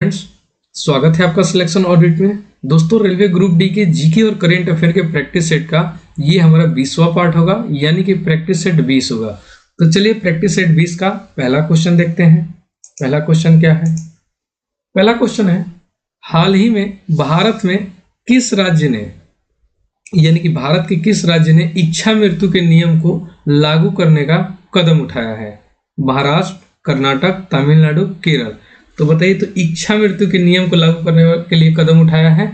Friends, स्वागत है आपका सिलेक्शन ऑडिट में। दोस्तों, रेलवे ग्रुप डी के जीके और करेंट अफेयर के प्रैक्टिस सेट का ये हमारा 20वां पार्ट होगा, यानी कि प्रैक्टिस सेट 20 होगा। तो चलिए प्रैक्टिस सेट 20 का पहला क्वेश्चन देखते हैं। पहला क्वेश्चन क्या है? पहला क्वेश्चन है, हाल ही में भारत में किस राज्य ने, यानी कि भारत के किस राज्य ने इच्छा मृत्यु के नियम को लागू करने का कदम उठाया है? महाराष्ट्र, कर्नाटक, तमिलनाडु, केरल। तो बताइए, तो इच्छा मृत्यु के नियम को लागू करने के लिए कदम उठाया है,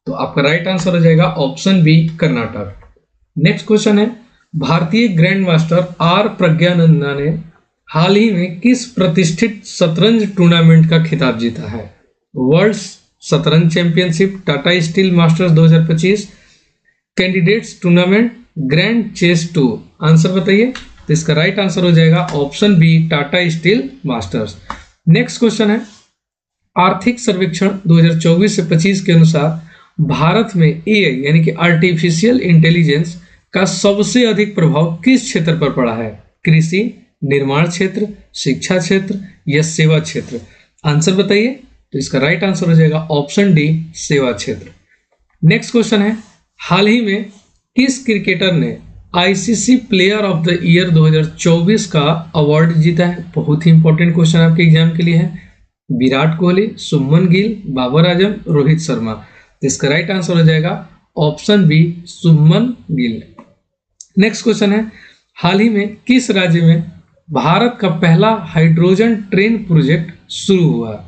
तो आपका राइट आंसर हो जाएगा option B, Karnataka. Next question है, भारतीय ग्रैंड मास्टर आर प्रज्ञानंदा ने हाल ही में किस प्रतिष्ठित शतरंज टूर्नामेंट का खिताब जीता है? वर्ल्ड शतरंज championship, Tata steel masters 2025, candidates tournament, grand chess tour. Answer बताइए। तो इसका राइट आंसर हो जाएगा option B, Tata steel masters. Next question है, आर्थिक सर्वेक्षण 2024 से 25 के अनुसार भारत में एआई यानी कि आर्टिफिशियल इंटेलिजेंस का सबसे अधिक प्रभाव किस क्षेत्र पर पड़ा है? कृषि, निर्माण क्षेत्र, शिक्षा क्षेत्र या सेवा क्षेत्र? आंसर बताइए। तो इसका राइट आंसर हो जाएगा ऑप्शन डी, सेवा क्षेत्र। नेक्स्ट क्वेश्चन है, हाल ही में किस क्रिकेटर ने ICC player of the year 2024 का अवार्ड जीता है? बहुत ही इंपॉर्टेंट क्वेश्चन आपके एग्जाम के लिए है। विराट कोहली, शुभमन गिल, बाबर आजम, रोहित शर्मा। तो इसका राइट आंसर हो जाएगा option B, Shubman Gill. Next question है, हाल ही में किस राज्य में भारत का पहला हाइड्रोजन ट्रेन प्रोजेक्ट शुरू हुआ?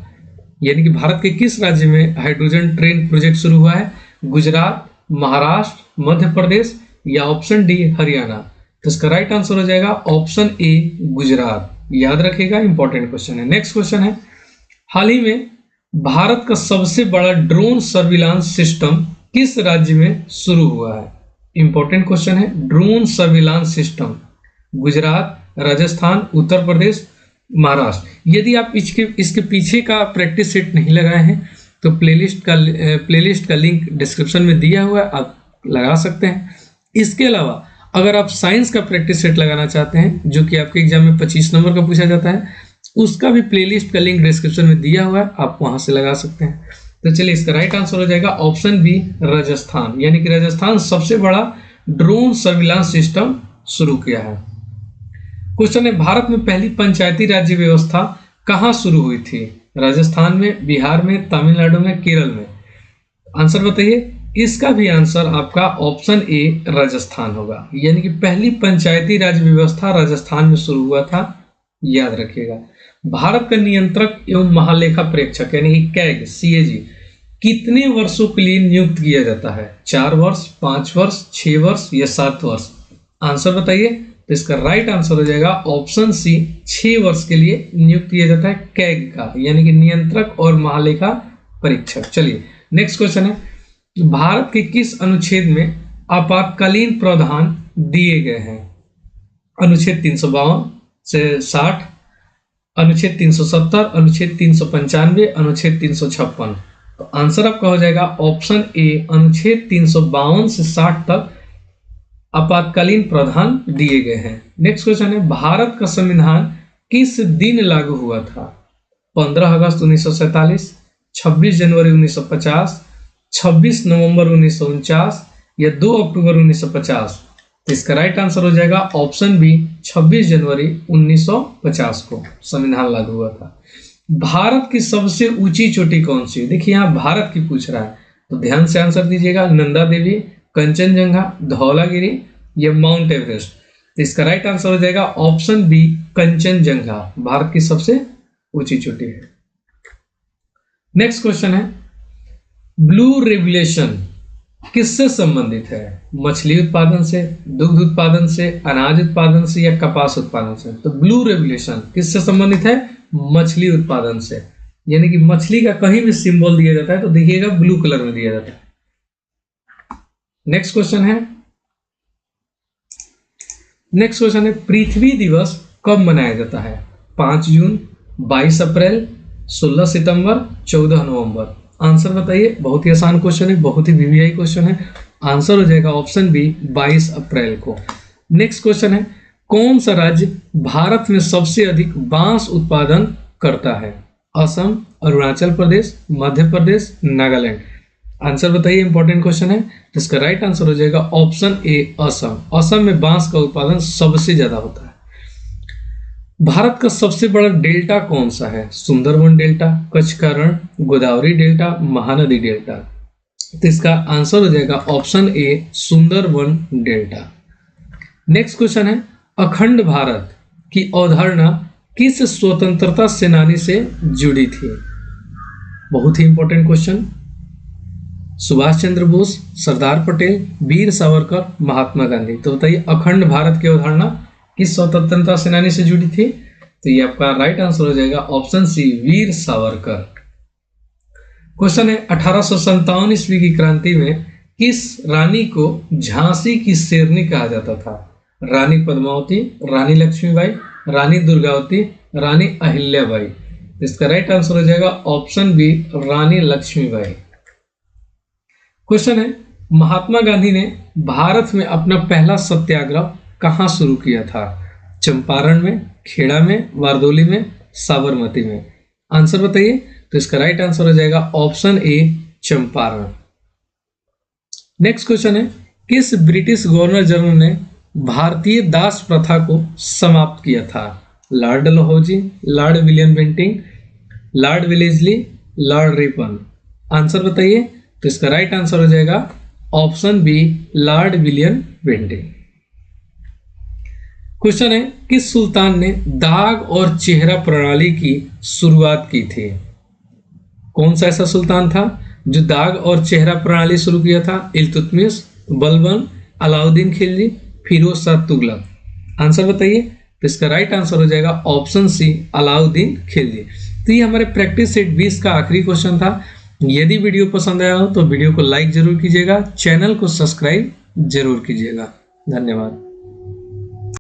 यानी कि भारत के किस राज्य में हाइड्रोजन ट्रेन प्रोजेक्ट शुरू हुआ है? गुजरात, महाराष्ट्र, मध्य प्रदेश या ऑप्शन डी, हरियाणा? तो इसका राइट आंसर हो जाएगा ऑप्शन ए, गुजरात। याद रखिएगा, इंपॉर्टेंट क्वेश्चन है। नेक्स्ट क्वेश्चन है, हाल ही में भारत का सबसे बड़ा ड्रोन सर्विलांस सिस्टम किस राज्य में शुरू हुआ है? इंपॉर्टेंट क्वेश्चन है। Drone surveillance system Gujarat, Rajasthan, Uttar Pradesh, Maharashtra. यदि आप इसके पीछे का प्रैक्टिस सेट नहीं लगाए हैं तो प्लेलिस्ट का लिंक डिस्क्रिप्शन में दिया हुआ है, आप लगा सकते हैं। इसके अलावा अगर आप साइंस का प्रैक्टिस सेट लगाना चाहते हैं, जो कि आपके एग्जाम में 25 नंबर का पूछा जाता है, उसका भी प्लेलिस्ट का लिंक डिस्क्रिप्शन में दिया हुआ है, आप वहां से लगा सकते हैं। तो चलिए, इसका राइट आंसर हो जाएगा ऑप्शन बी, राजस्थान। यानी कि राजस्थान सबसे बड़ा ड्रोन सर्विलांस सिस्टम शुरू किया है। क्वेश्चन है, भारत में पहली पंचायती राज्य व्यवस्था कहाँ शुरू हुई थी? राजस्थान में, बिहार में, तमिलनाडु में, केरल में? आंसर बताइए। इसका भी आंसर आपका ऑप्शन ए, राजस्थान होगा। यानी कि पहली पंचायती राज व्यवस्था राजस्थान में शुरू हुआ था, याद रखिएगा। भारत का नियंत्रक एवं महालेखा प्रेक्षक यानी कि कैग, सीएजी कितने वर्षों के लिए नियुक्त किया जाता है? 4 वर्ष, 5 वर्ष, 6 वर्ष या 7 वर्ष? आंसर बताइए। तो इसका राइट आंसर हो जाएगा ऑप्शन सी, 6 वर्ष के लिए नियुक्त किया जाता है कैग का, यानी कि नियंत्रक और महालेखा परीक्षक। चलिए, नेक्स्ट क्वेश्चन है, भारत के किस अनुच्छेद में आपातकालीन प्रावधान दिए गए हैं? अनुच्छेद 352 से 60, अनुच्छेद 370, अनुच्छेद 395, अनुच्छेद 356। तो आंसर आपका हो जाएगा ऑप्शन ए, अनुच्छेद 352 से 60 तक आपातकालीन प्रावधान दिए गए हैं। नेक्स्ट क्वेश्चन है, भारत का संविधान किस दिन लागू हुआ था? 15 अगस्त 1947, 26 जनवरी 1950, 26 नवंबर 1949 या 2 अक्टूबर 1950? तो इसका राइट आंसर हो जाएगा ऑप्शन बी, 26 जनवरी 1950 को संविधान लागू हुआ था। भारत की सबसे ऊंची चोटी कौन सी है? देखिए, यहाँ भारत की पूछ रहा है, तो ध्यान से आंसर दीजिएगा। नंदा देवी, कंचनजंगा, धौलागिरी या माउंट एवरेस्ट? तो इसका राइट आंसर हो जाएगा ऑप्शन बी, कंचनजंगा भारत की सबसे ऊंची चोटी है। नेक्स्ट क्वेश्चन है, ब्लू रेवोल्यूशन किससे संबंधित है? मछली उत्पादन से, दुग्ध उत्पादन से, अनाज उत्पादन से या कपास उत्पादन से? तो ब्लू रेवोल्यूशन किससे संबंधित है? मछली उत्पादन से। यानी कि मछली का कहीं भी सिंबल दिया जाता है तो देखिएगा ब्लू कलर में दिया जाता है। नेक्स्ट क्वेश्चन है, पृथ्वी दिवस कब मनाया जाता है? 5 जून, 22 अप्रैल, 16 सितंबर, 14 नवंबर? आंसर बताइए। बहुत ही आसान क्वेश्चन है, बहुत ही वीवीआई क्वेश्चन है। आंसर हो जाएगा ऑप्शन बी, 22 अप्रैल को। नेक्स्ट क्वेश्चन है, कौन सा राज्य भारत में सबसे अधिक बांस उत्पादन करता है? असम, अरुणाचल प्रदेश, मध्य प्रदेश, नागालैंड। आंसर बताइए, इंपॉर्टेंट क्वेश्चन है। तो इसका राइट आंसर हो जाएगा ऑप्शन ए असम। असम में बांस का उत्पादन सबसे ज्यादा होता है। भारत का सबसे बड़ा डेल्टा कौन सा है? सुंदरबन डेल्टा, कच्छ का रण, गोदावरी डेल्टा, महानदी डेल्टा। तो इसका आंसर हो जाएगा option A Sundarban delta. Next question है, अखंड भारत की अवधारणा किस स्वतंत्रता सेनानी से जुड़ी थी? बहुत ही इंपॉर्टेंट क्वेश्चन। सुभाष चंद्र बोस, सरदार पटेल, वीर सावरकर, महात्मा गांधी। तो बताइए, अखंड भारत की अवधारणा किस स्वतंत्रता सेनानी से जुड़ी थी? तो ये आपका राइट आंसर हो जाएगा option C Veer Savarkar. Question है, 1857 ईस्वी की क्रांति में किस रानी को झांसी की शेरनी कहा जाता था? रानी पद्मावती, रानी लक्ष्मीबाई, रानी दुर्गावती, रानी अहिल्याबाई। इसका राइट आंसर हो जाएगा ऑप्शन बी रानी लक्ष्मीबाई। क्वेश्चन है, महात्मा गांधी ने भारत में अपना पहला सत्याग्रह कहां शुरू किया था? चंपारण में, खेड़ा में, वारदोली में, साबरमती में। आंसर बताइए। तो इसका राइट आंसर हो जाएगा option A Champaran. Next question है, किस ब्रिटिश गवर्नर जनरल ने भारतीय दास प्रथा को समाप्त किया था? Lord Dalhousie, Lord William Bentinck, Lord Wellesley, Lord Ripon. Answer बताइए। तो इसका राइट आंसर हो जाएगा option B Lord William Bentinck. Question है, किस सुल्तान ने दाग और चेहरा प्रणाली की शुरुआत की थी? कौन सा ऐसा सुल्तान था जो दाग और चेहरा प्रणाली शुरू किया था? इल्तुतमिश, बलबन, अलाउद्दीन खिलजी, फिरोज शाह तुगलक। आंसर बताइए। तो इसका राइट आंसर हो जाएगा ऑप्शन सी अलाउद्दीन खिलजी। तो ये हमारे प्रैक्टिस सेट 20 का आखिरी क्वेश्चन था। यदि वीडियो पसंद आया हो तो वीडियो को लाइक जरूर कीजिएगा, चैनल को सब्सक्राइब जरूर कीजिएगा। धन्यवाद।